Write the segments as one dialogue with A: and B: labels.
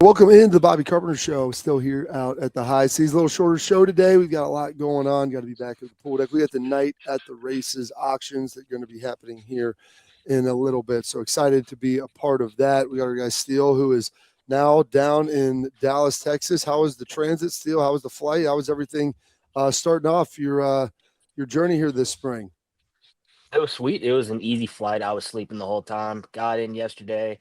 A: Welcome into the Bobby Carpenter Show. Still here out at the high seas. A little shorter show today. We've got a lot going on. Got to be back at the pool deck. We got the night at the races auctions that are going to be happening here in a little bit. So excited to be a part of that. We got our guy Steele, who is now down in Dallas, Texas. How was the transit, Steele? How was the flight? How was everything starting off your journey here this spring?
B: It was sweet. It was an easy flight. I was sleeping the whole time. Got in yesterday.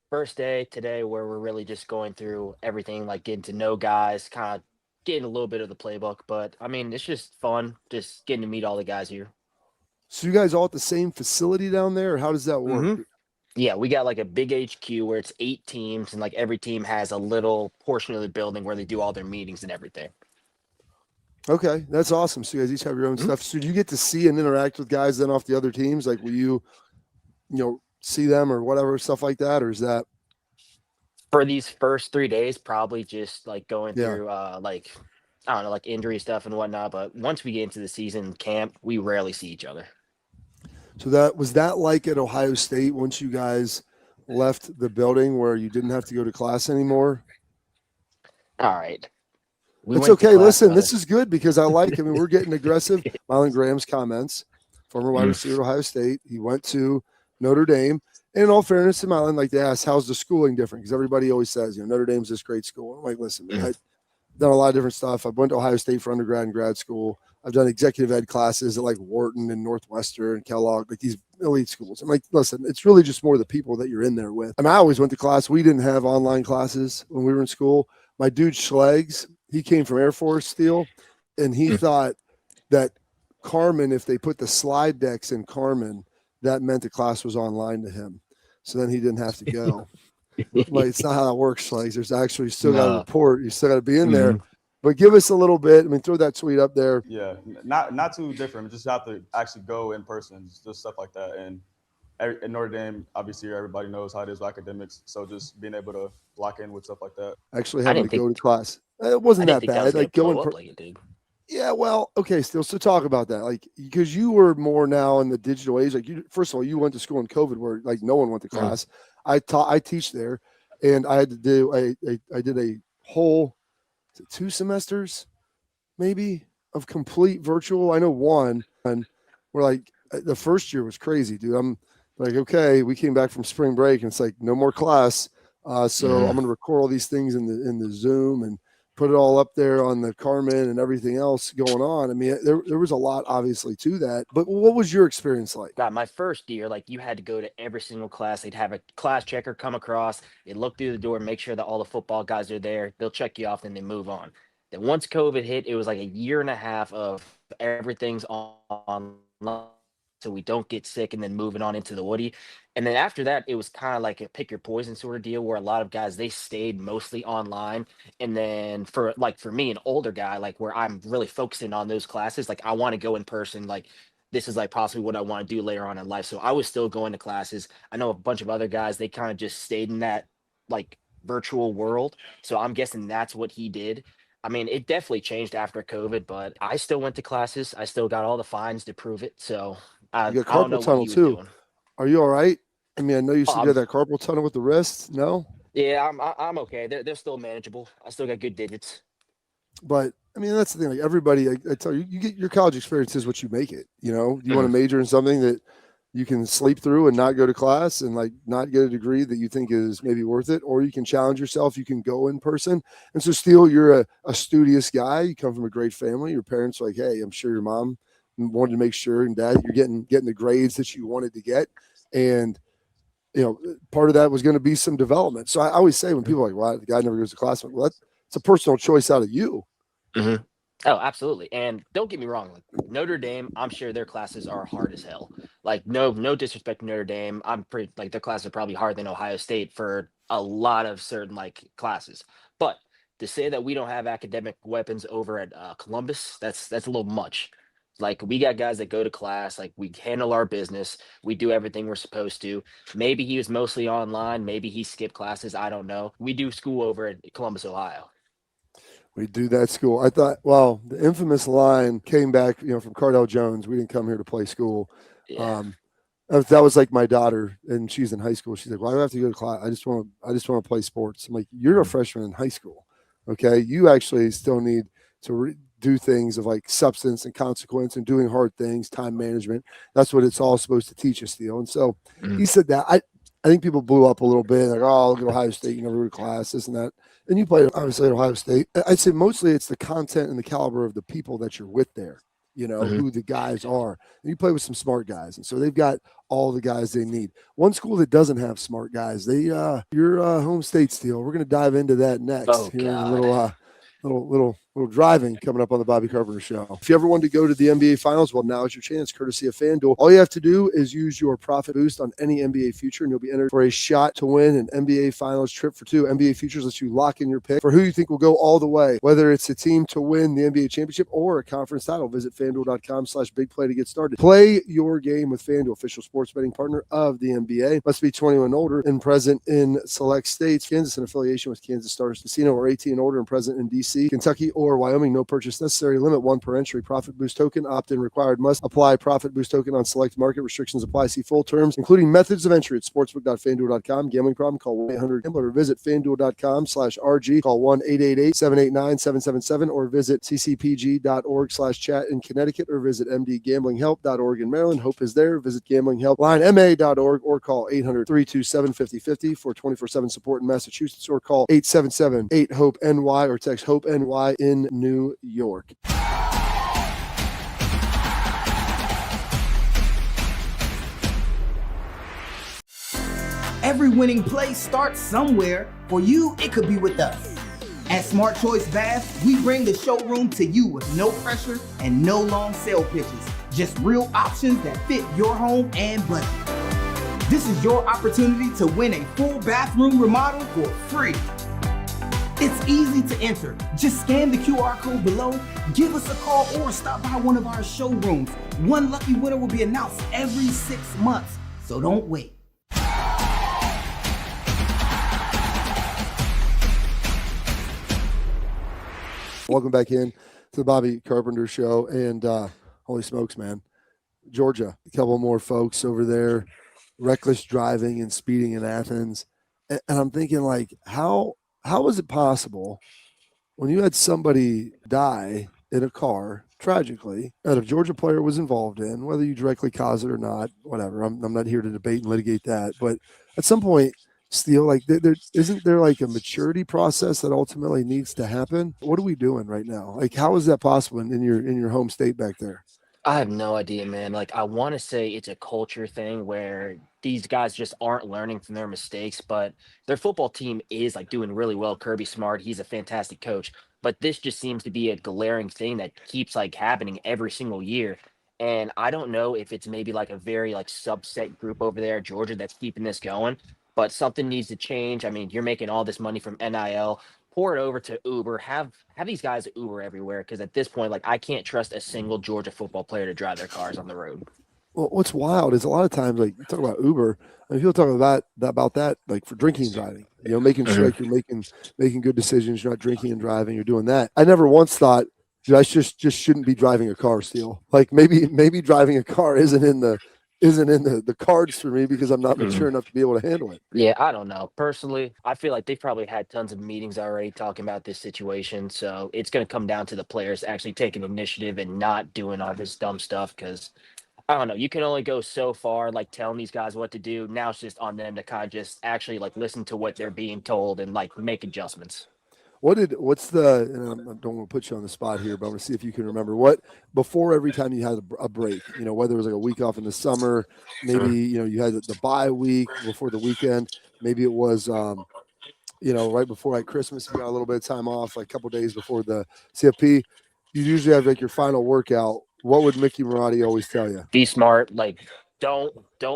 B: First day today, where we're really just going through everything, like getting to know guys, kind of getting a little bit of the playbook. But I mean, it's just fun, just getting to meet all the guys here.
A: So you guys all at the same facility down there, or how does that work?
B: hmm Yeah, we got like a big HQ where it's 8 teams, and like every team has a little portion of the building where they do all their meetings and everything.
A: Okay, that's awesome. So you guys each have your own
B: Mhm.
A: stuff. So do you get to see and interact with guys then off the other teams? Like, will you see them or whatever stuff like that, or is that
B: For these first 3 days, probably just like going
A: yeah?
B: through like I don't know, like injury stuff and whatnot. But once we get into the season camp, we rarely see each other.
A: So that was that like at Ohio State once you guys left the building where you didn't have to go to class anymore?
B: All right. We
A: It's
B: went to
A: okay.
B: class,
A: Listen, this
B: brother.
A: is good because I mean, we're getting aggressive. Mylan Graham's comments, former wide
B: Mm.
A: receiver at Ohio State. He went to Notre Dame. And in all fairness to Mylan, like they asked, how's the schooling different? Because everybody always says, Notre Dame's this great school. I'm like, listen, man,
B: Mm.
A: I've done a lot of different stuff. I went to Ohio State for undergrad and grad school. I've done executive ed classes at like Wharton and Northwestern and Kellogg, like these elite schools. I'm like, listen, it's really just more the people that you're in there with. I mean, I always went to class. We didn't have online classes when we were in school. My dude Schlegs, he came from Air Force Steel, and he
B: Mm.
A: thought that Carmen, if they put the slide decks in Carmen, that meant the class was online to him. So then he didn't have to go. Like it's not how that works. Like there's actually you still got to
B: No.
A: report. You still got to be in there.
B: Mhm.
A: But give us a little bit. I mean, throw that tweet up there.
C: Yeah, not too different. Just have to actually go in person, just stuff like that. And at Notre Dame, obviously everybody knows how it is with academics. So just being able to lock in with stuff like that.
A: Actually
B: I
A: having to
B: didn't think
A: go to class. It
B: I
A: wasn't
B: didn't
A: that
B: think that was
A: bad.
B: gonna
A: Like
B: blow
A: going.
B: up like it did.
A: Yeah, well, okay, still. So talk about that, like because you were more now in the digital age. Like you, first of all, you went to school in COVID where like no one went to
B: Mm.
A: class. I teach there, and I had to do I did a whole 2 semesters maybe of complete virtual. I know one where like the first year was crazy, dude. I'm like, okay, we came back from spring break and it's like no more class. So I'm
B: Mm.
A: gonna record all these things in the Zoom and put it all up there on the Carmen and everything else going on. I mean, there was a lot obviously to that. But what was your experience like?
B: God, my first year, like you had to go to every single class. They'd have a class checker come across. They look through the door, make sure that all the football guys are there. They'll check you off, then they move on. Then once COVID hit, it was like a year and a half of everything's online so we don't get sick, and then moving on into the Woody. And then after that, it was kind of like a pick your poison sort of deal where a lot of guys they stayed mostly online. And then for me, an older guy, like where I'm really focusing on those classes, like I want to go in person, like this is like possibly what I want to do later on in life. So I was still going to classes. I know a bunch of other guys, they kind of just stayed in that like virtual world. So I'm guessing that's what he did. I mean, it definitely changed after COVID, but I still went to classes. I still got all the fines to prove it. So
A: You
B: I
A: got
B: don't
A: carpal
B: know what
A: tunnel
B: he was
A: too.
B: doing.
A: Are you all right? I mean, I know you said you
B: Um,
A: had that carpal tunnel with the wrist. No,
B: yeah, I'm okay. They're still manageable. I still got good digits.
A: but I mean, that's the thing. Like everybody, I tell you, you get your college experience is what you make it. You want to
B: Mhm.
A: major in something that you can sleep through and not go to class and like not get a degree that you think is maybe worth it, or you can challenge yourself. You can go in person. And so, Steele, you're a studious guy. You come from a great family. Your parents are like, hey, I'm sure your mom wanted to make sure, and dad, you're getting the grades that you wanted to get, and part of that was going to be some development. So I always say when people are like, well, the guy never goes to class, I'm like, well, it's a personal choice out of you.
B: Mhm. Oh, absolutely. And don't get me wrong, like Notre Dame, I'm sure their classes are hard as hell. Like no disrespect to Notre Dame. I'm pretty like their classes are probably harder than Ohio State for a lot of certain like classes. But to say that we don't have academic weapons over at Columbus, that's a little much. Like we got guys that go to class, like we handle our business, we do everything we're supposed to. Maybe he was mostly online, maybe he skipped classes, I don't know. We do school over at Columbus, Ohio.
A: We do that school. I thought, well, the infamous line came back, from Cardell Jones. We didn't come here to play school.
B: Yeah.
A: Um, That was like my daughter, and she's in high school. She's like, "Why do I have to go to class? I just want to play sports." I'm like, "You're a freshman in high school, okay? You actually still need to do things of like substance and consequence and doing hard things, time management. That's what it's all supposed to teach us, Theo." And so he said that. I think people blew up a little bit, like, "Oh, look at Ohio State, you never go to class, this and that." And you played obviously at Ohio State. I'd say mostly it's the content and the caliber of the people that you're with there. Who the guys are. And you play with some smart guys. And so they've got all the guys they need. One school that doesn't have smart guys, your home state, Steel. We're going to dive into that next.
B: Oh,
A: here in a
B: God.
A: little driving coming up on the Bobby Carpenter Show. If you ever want to go to the NBA Finals, well, now is your chance, courtesy of FanDuel. All you have to do is use your profit boost on any NBA future, and you'll be entered for a shot to win an NBA Finals trip for two. NBA futures lets you lock in your pick for who you think will go all the way, whether it's a team to win the NBA championship or a conference title. Visit FanDuel.com/bigplay to get started. Play your game with FanDuel, official sports betting partner of the NBA. Must be 21 and older and present in select states. Kansas in affiliation with Kansas Stars Casino, or 18 and older and present in DC, Kentucky, or Wyoming. No purchase necessary. Limit 1 per entry. Profit boost token opt-in required. Must apply. Profit boost token on select market. Restrictions apply. See full terms, including methods of entry at sportsbook.fanduel.com. Gambling problem? Call 1-800-GAMBLER or visit fanduel.com/RG. Call 1-888-789-777 or visit ccpg.org/chat in Connecticut or visit mdgamblinghelp.org in Maryland. Hope is there. Visit gamblinghelplinema.org or call 800-327-5050 for 24/7 support in Massachusetts, or call 877-8-HOPE-NY or text HOPE-NY in New York.
D: Every winning play starts somewhere. For you, it could be with us. At Smart Choice Bass, we bring the showroom to you with no pressure and no long sale pitches. Just real options that fit your home and budget. This is your opportunity to win a full bathroom remodel for free. It's easy to enter. Just scan the QR code below, give us a call, or stop by one of our showrooms. One lucky winner will be announced every 6 months, so don't wait.
A: Welcome back in to the Bobby Carpenter Show. And holy smokes, man. Georgia, a couple more folks over there, reckless driving and speeding in Athens. And I'm thinking, like, how is it possible when you had somebody die in a car tragically that a Georgia player was involved in, whether you directly caused it or not, whatever. I'm not here to debate and litigate that. But at some point, Steele, like, there isn't there like a maturity process that ultimately needs to happen? What are we doing right now? Like, how is that possible in your home state back there?
B: I have no idea, man. Like, I want to say it's a culture thing where these guys just aren't learning from their mistakes, but their football team is like doing really well. Kirby Smart, he's a fantastic coach, but this just seems to be a glaring thing that keeps like happening every single year. And I don't know if it's maybe like a very like subset group over there, Georgia, that's keeping this going, but something needs to change. I mean, you're making all this money from NIL, pour it over to Uber. Have these guys at Uber everywhere, because at this point, like, I can't trust a single Georgia football player to drive their cars on the road.
A: Well, what's wild is a lot of times, like, you talk about Uber, I mean, people talk about that, like, for drinking and driving. Making sure like you're making good decisions. You're not drinking and driving. You're doing that. I never once thought, dude, I just shouldn't be driving a car, Steele. Like, maybe driving a car isn't in the cards for me because I'm not mature enough to be able to handle it.
B: Yeah, I don't know. Personally, I feel like they've probably had tons of meetings already talking about this situation. So it's going to come down to the players actually taking initiative and not doing all this dumb stuff. Because I don't know, you can only go so far, like telling these guys what to do. Now it's just on them to kind of just actually like listen to what they're being told and like make adjustments.
A: And I don't want to put you on the spot here, but I want to see if you can remember what, before every time you had a break, whether it was like a week off in the summer, maybe, you had the bye week before the weekend, maybe it was, right before like Christmas, you got a little bit of time off, like a couple days before the CFP, you usually have like your final workout. What would Mickey Marotti always tell you?
B: Be smart. Like, don't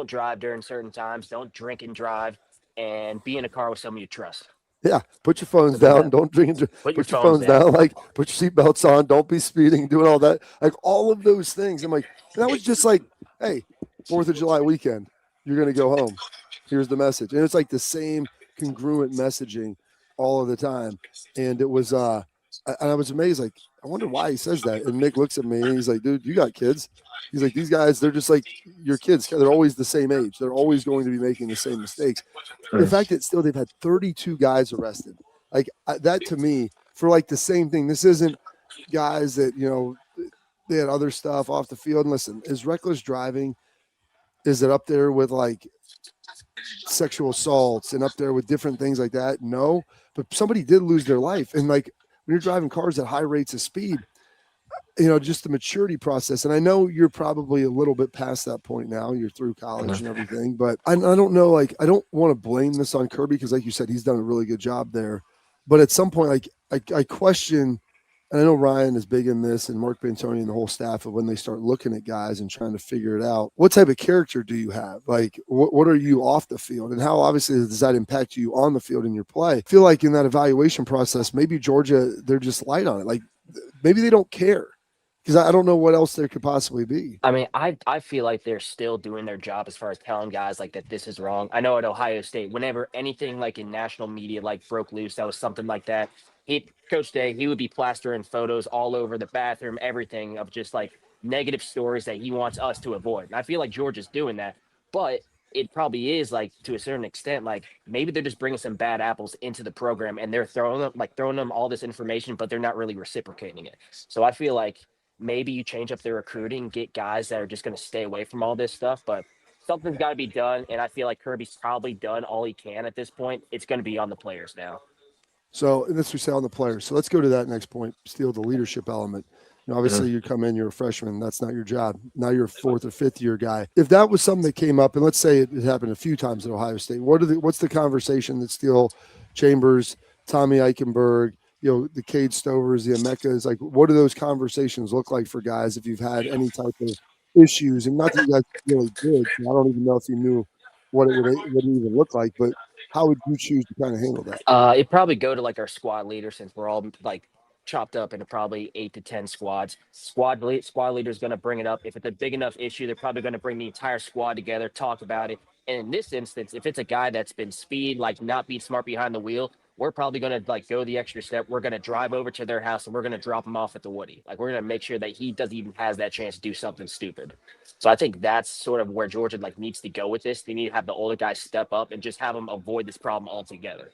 B: drive during certain times. Don't drink and drive, and be in a car with someone you trust.
A: Yeah, put your phones down. Don't drink and drive. Put your phones down. Like, put your seatbelts on. Don't be speeding. Doing all that. Like, all of those things. I'm like, that was just like, hey, 4th of July weekend. You're gonna go home. Here's the message, and it's like the same congruent messaging all of the time. And it was, I was amazed. Like, I wonder why he says that. And Nick looks at me and he's like, dude, you got kids. He's like, these guys, they're just like your kids. They're always the same age. They're always going to be making the same mistakes. The fact that still they've had 32 guys arrested, like that to me, for like the same thing. This isn't guys that, you know, they had other stuff off the field. And listen, is reckless driving, is it up there with like sexual assaults and up there with different things like that? No, but somebody did lose their life. And like when you're driving cars at high rates of speed, you know, just the maturity process. And I know you're probably a little bit past that point now. You're through college and everything, but I don't know, like, I don't want to blame this on Kirby because like you said, he's done a really good job there. But at some point, like I question, and I know Ryan is big in this and Mark Bantoni and the whole staff of when they start looking at guys and trying to figure it out. What type of character do you have? Like, what are you off the field? And how obviously does that impact you on the field in your play? I feel like in that evaluation process, maybe Georgia, they're just light on it. Like maybe they don't care. Because I don't know what else there could possibly be.
B: I mean, I feel like they're still doing their job as far as telling guys like that this is wrong. I know at Ohio State, whenever anything like in national media like broke loose, that was something like that. Coach Day, he would be plastering photos all over the bathroom, everything of just like negative stories that he wants us to avoid. And I feel like Georgia's doing that, but it probably is like to a certain extent, like maybe they're just bringing some bad apples into the program and they're throwing them all this information, but they're not really reciprocating it. So I feel like maybe you change up the recruiting, get guys that are just going to stay away from all this stuff, but something's got to be done. And I feel like Kirby's probably done all he can at this point. It's going to be on the players now.
A: So, and this we say on the players. So let's go to that next point, Steele, the leadership element. You know, obviously you come in, you're a freshman. That's not your job. Now you're a fourth or fifth year guy. If that was something that came up, and let's say it happened a few times at Ohio State, what's the conversation that Steele, Chambers, Tommy Eichenberg, you know, the Cade Stovers, the Emekas, like what do those conversations look like for guys if you've had any type of issues? And not that you guys really did. I don't even know if you knew what it would even look like, but how would you choose to kind of handle that?
B: It'd probably go to like our squad leader since we're all like chopped up into probably 8 to 10 squads. Squad leader is going to bring it up. If it's a big enough issue, they're probably going to bring the entire squad together, talk about it. And in this instance, if it's a guy that's been speed, like not being smart behind the wheel, we're probably going to like go the extra step. We're going to drive over to their house and we're going to drop him off at the Woody. Like we're going to make sure that he doesn't even has that chance to do something stupid. So I think that's sort of where Georgia like needs to go with this. They need to have the older guys step up and just have them avoid this problem altogether.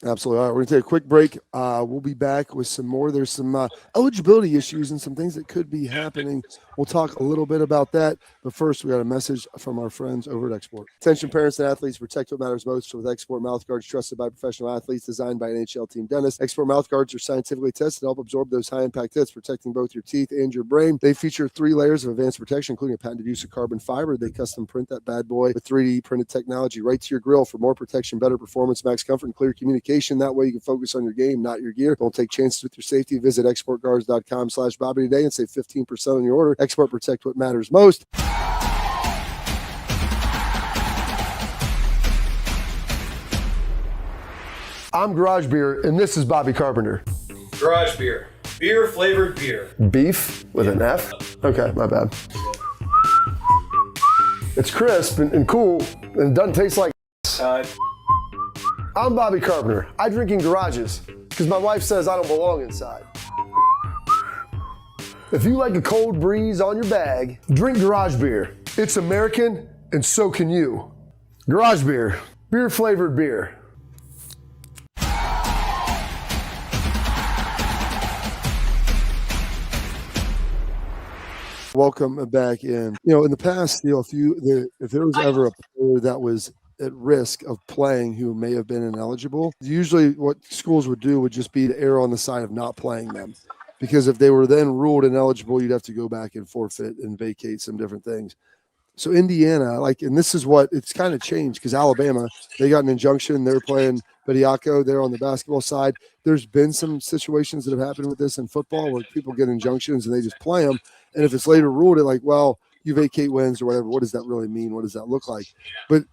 A: Absolutely. All right, we're going to take a quick break. We'll be back with some more. There's some eligibility issues and some things that could be happening. We'll talk a little bit about that. But first, we got a message from our friends over at XSport. Attention parents and athletes, protect what matters most with XSport mouthguards trusted by professional athletes, designed by NHL team dentists. XSport mouthguards are scientifically tested to help absorb those high-impact hits, protecting both your teeth and your brain. They feature 3 layers of advanced protection, including a patented use of carbon fiber. They custom print that bad boy with 3D printed technology right to your grill for more protection, better performance, max comfort, and clear communication. That way you can focus on your game, not your gear. Don't take chances with your safety. Visit exportguards.com/Bobby today and save 15% on your order. Export, protect what matters most. I'm Garage Beer, and this is Bobby Carpenter.
E: Garage Beer. Beer flavored beer.
A: Beef with an F? Okay, my bad. It's crisp and cool, and it doesn't taste like I'm Bobby Carpenter. I drink in garages because my wife says I don't belong inside. If you like a cold breeze on your bag, drink Garage Beer. It's American, and so can you. Garage Beer. Beer flavored beer. Welcome back in. You know, in the past, you know, if there was ever a player that was at risk of playing who may have been ineligible, usually what schools would do would just be to err on the side of not playing them. Because if they were then ruled ineligible, you'd have to go back and forfeit and vacate some different things. So Indiana, and this is what it's kind of changed because Alabama, they got an injunction. They're playing Bediako. They're on the basketball side. There's been some situations that have happened with this in football where people get injunctions and they just play them. And if it's later ruled you vacate wins or whatever, what does that really mean? What does that look like? But,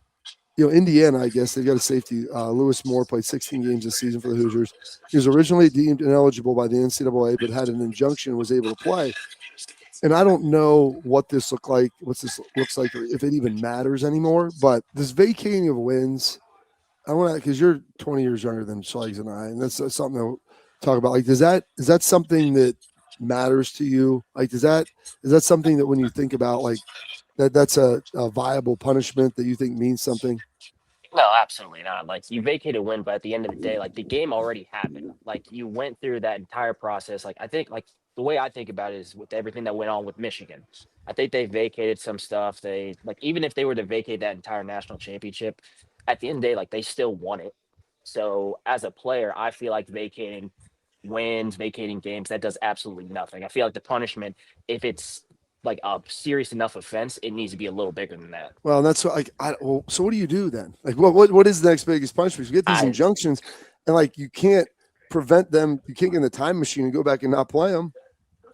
A: you know, Indiana, I guess they've got a safety. Lewis Moore played 16 games this season for the Hoosiers. He was originally deemed ineligible by the NCAA, but had an injunction, was able to play. And I don't know what this looks like, or if it even matters anymore. But this vacating of wins, I want to, because you're 20 years younger than Schlegs and I, and that's something that talk about, like, is that something that matters to you? Like, is that something that when you think about like that's a viable punishment that you think means something?
B: No, absolutely not. Like you vacate a win, but at the end of the day, like the game already happened. Like you went through that entire process. Like I think like the way I think about it is with everything that went on with Michigan. I think they vacated some stuff. They like even if they were to vacate that entire national championship, at the end of the day, like they still won it. So as a player, I feel like vacating wins, vacating games, that does absolutely nothing. I feel like the punishment, if it's like a serious enough offense, it needs to be a little bigger than that.
A: Well, that's what, like, well, so what do you do then? Like, what is the next biggest punishment? You get these injunctions, and like you can't prevent them. You can't get in the time machine and go back and not play them.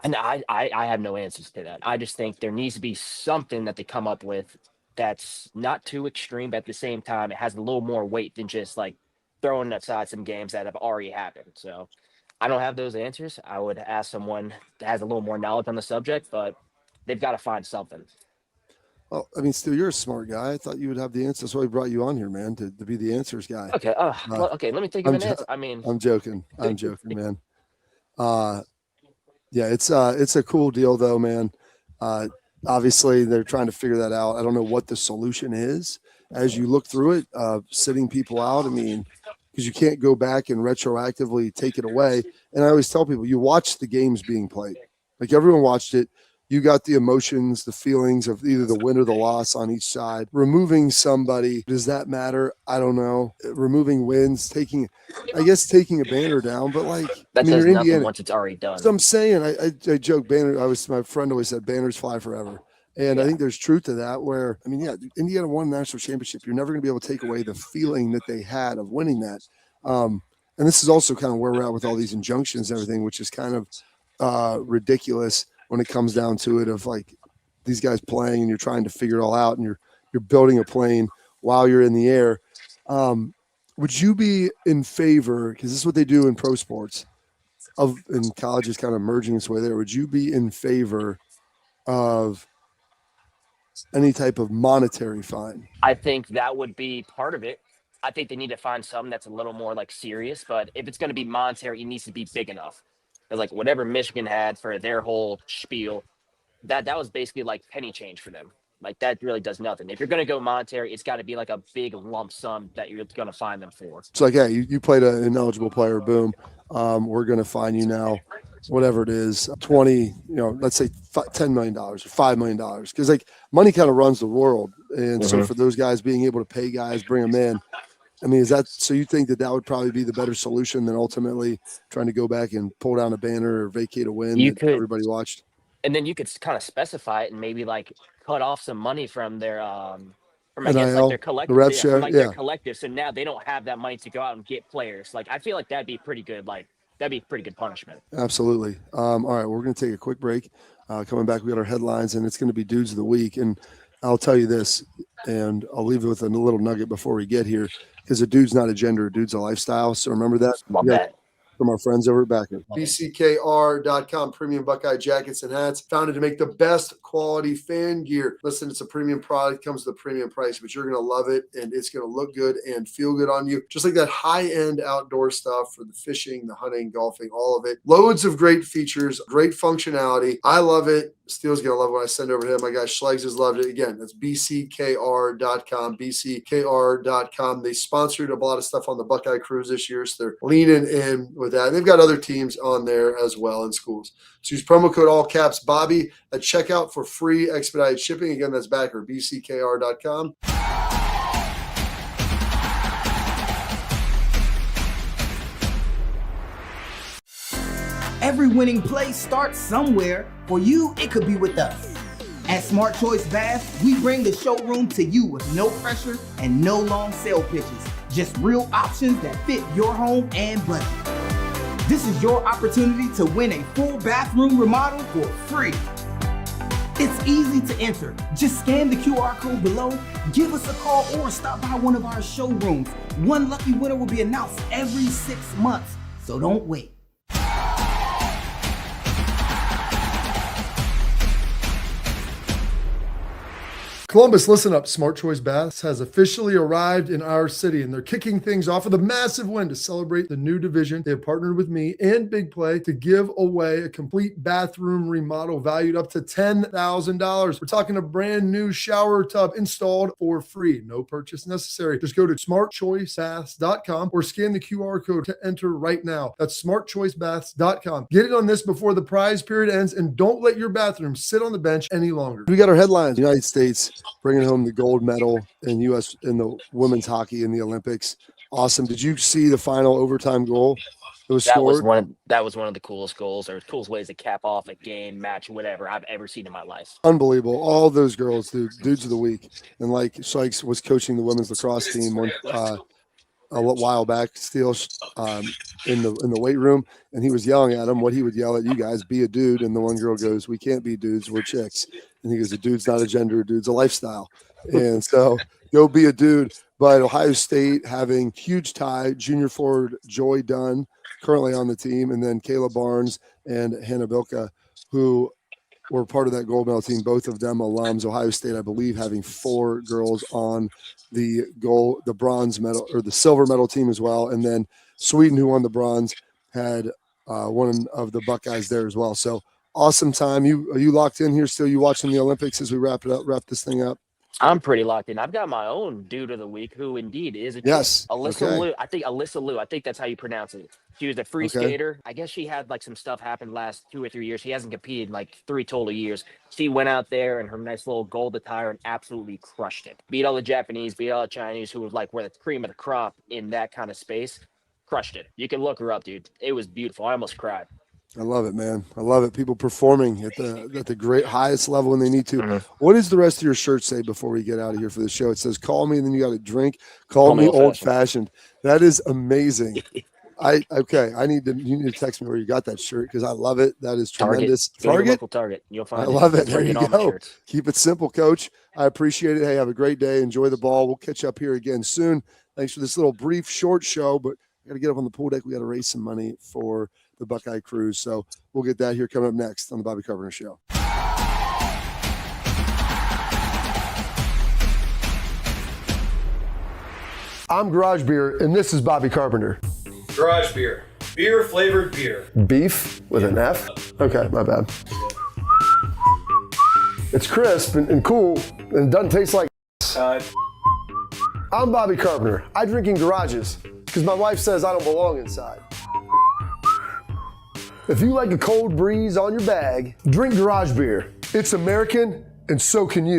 B: And I have no answers to that. I just think there needs to be something that they come up with that's not too extreme, but at the same time, it has a little more weight than just like throwing aside some games that have already happened. So I don't have those answers. I would ask someone that has a little more knowledge on the subject, but they've got to find something.
A: Well, I mean, Stu, you're a smart guy. I thought you would have the answer. That's why we brought you on here, man, to be the answers guy.
B: Okay. Well, okay. Let me think of an answer. I mean,
A: I'm joking, man. Yeah, it's a cool deal though, man. Obviously, they're trying to figure that out. I don't know what the solution is as you look through it, sitting people out. I mean, because you can't go back and retroactively take it away. And I always tell people, you watch the games being played. Like everyone watched it. You got the emotions, the feelings of either the win or the loss on each side. Removing somebody, does that matter? I don't know. Removing wins, taking a banner down, but like
B: that
A: I mean,
B: does
A: you're
B: nothing
A: Indiana.
B: once it's already done.
A: So I'm saying, I joke, banner. My friend always said banners fly forever. And I think there's truth to that where, I mean, yeah, Indiana won the national championship. You're never going to be able to take away the feeling that they had of winning that. And this is also kind of where we're at with all these injunctions and everything, which is kind of ridiculous when it comes down to it, of like these guys playing and you're trying to figure it all out and you're building a plane while you're in the air. Would you be in favor, because this is what they do in pro sports, and college is kind of merging its way there, would you be in favor of any type of monetary fine?
B: I think that would be part of it. I think they need to find something that's a little more like serious, but if it's going to be monetary, it needs to be big enough. Because like whatever Michigan had for their whole spiel, that was basically like penny change for them. Like that really does nothing. If you're going to go monetary, it's got to be like a big lump sum that you're going to find them for.
A: It's like, hey, you played an ineligible player, boom. We're going to fine you now, whatever it is, 20, let's say $10 million or $5 million. Because like money kind of runs the world. And so for those guys being able to pay guys, bring them in, I mean, is that so? You think that would probably be the better solution than ultimately trying to go back and pull down a banner or vacate a win that everybody watched?
B: And then you could kind of specify it and maybe like cut off some money from their from I guess like their collective, their collective. So now they don't have that money to go out and get players. Like I feel like that'd be pretty good. Like that'd be pretty good punishment.
A: Absolutely. All right, we're going to take a quick break. Coming back, we got our headlines, and it's going to be Dudes of the Week. And I'll tell you this, and I'll leave it with a little nugget before we get here. Because a dude's not a gender, a dude's a lifestyle. So remember that.
B: Love that.
A: From our friends over at Backer. BCKR.com, premium Buckeye jackets and hats, founded to make the best quality fan gear. Listen, it's a premium product, comes with a premium price, but you're going to love it, and it's going to look good and feel good on you. Just like that high-end outdoor stuff for the fishing, the hunting, golfing, all of it. Loads of great features, great functionality. I love it. Steele's going to love it when I send over to him. My guy Schleggs has loved it. Again, that's BCKR.com, BCKR.com. They sponsored a lot of stuff on the Buckeye Cruise this year, so they're leaning in with that. And they've got other teams on there as well in schools. So use promo code all caps Bobby at checkout for free expedited shipping. Again, that's Backer, BCKR.com.
D: Every winning play starts somewhere. For you, it could be with us. At Smart Choice Bass, we bring the showroom to you with no pressure and no long sale pitches. Just real options that fit your home and budget. This is your opportunity to win a full bathroom remodel for free. It's easy to enter. Just scan the QR code below, give us a call, or stop by one of our showrooms. One lucky winner will be announced every 6 months, so don't wait.
A: Columbus, listen up. Smart Choice Baths has officially arrived in our city, and they're kicking things off with a massive win to celebrate the new division. They have partnered with me and Big Play to give away a complete bathroom remodel valued up to $10,000. We're talking a brand new shower tub installed for free. No purchase necessary. Just go to smartchoicebaths.com or scan the QR code to enter right now. That's smartchoicebaths.com. Get it on this before the prize period ends, and don't let your bathroom sit on the bench any longer. We got our headlines. United States bringing home the gold medal in U.S. in the women's hockey in the Olympics. Awesome. Did you see the final overtime goal that was scored?
B: That was one of the coolest goals or coolest ways to cap off a game, match, whatever I've ever seen in my life.
A: Unbelievable. All those girls, dudes of the week. And like Sykes was coaching the women's lacrosse team a while back, still in the weight room, and he was yelling at him what he would yell at you guys: be a dude. And the one girl goes, "We can't be dudes, we're chicks." And he goes, "A dude's not a gender, a dude's a lifestyle." And so go be a dude. But Ohio State having huge tie, junior forward Joy Dunn currently on the team, and then Kayla Barnes and Hannah Bilka, who were part of that gold medal team, both of them alums. Ohio State, I believe, having 4 girls on the bronze medal or the silver medal team as well. And then Sweden, who won the bronze, had one of the Buckeyes there as well. So awesome time. Are you locked in here still? You watching the Olympics as we wrap this thing up?
B: I'm pretty locked in. I've got my own dude of the week, who indeed is a
A: yes,
B: Alyssa Liu. Alyssa Liu. I think that's how you pronounce it. She was a free skater. I guess she had like some stuff happen last 2 or 3 years. She hasn't competed in like 3 total years. She went out there in her nice little gold attire and absolutely crushed it. Beat all the Japanese, beat all the Chinese, who was like were the cream of the crop in that kind of space. Crushed it. You can look her up, dude. It was beautiful. I almost cried.
A: I love it, man. I love it. People performing at the great highest level when they need to.
B: Mm-hmm.
A: What does the rest of your shirt say before we get out of here for the show? It says, "Call me," and then you got a drink. Call me old fashioned. That is amazing. You need to text me where you got that shirt, because I love it. That is tremendous.
B: Target. You'll find
A: I
B: it.
A: love it. There you go.
B: The
A: Keep it simple, Coach. I appreciate it. Hey, have a great day. Enjoy the ball. We'll catch up here again soon. Thanks for this little brief short show, but I got to get up on the pool deck. We got to raise some money for the Buckeye Cruise. So we'll get that here coming up next on the Bobby Carpenter Show. I'm Garage Beer, and this is Bobby Carpenter.
E: Garage beer. Beer flavored beer.
A: Beef with an F? Okay, my bad. It's crisp and cool, and it doesn't taste like I'm Bobby Carpenter. I drink in garages because my wife says I don't belong inside. If you like a cold breeze on your bag, drink Garage Beer. It's American, and so can you.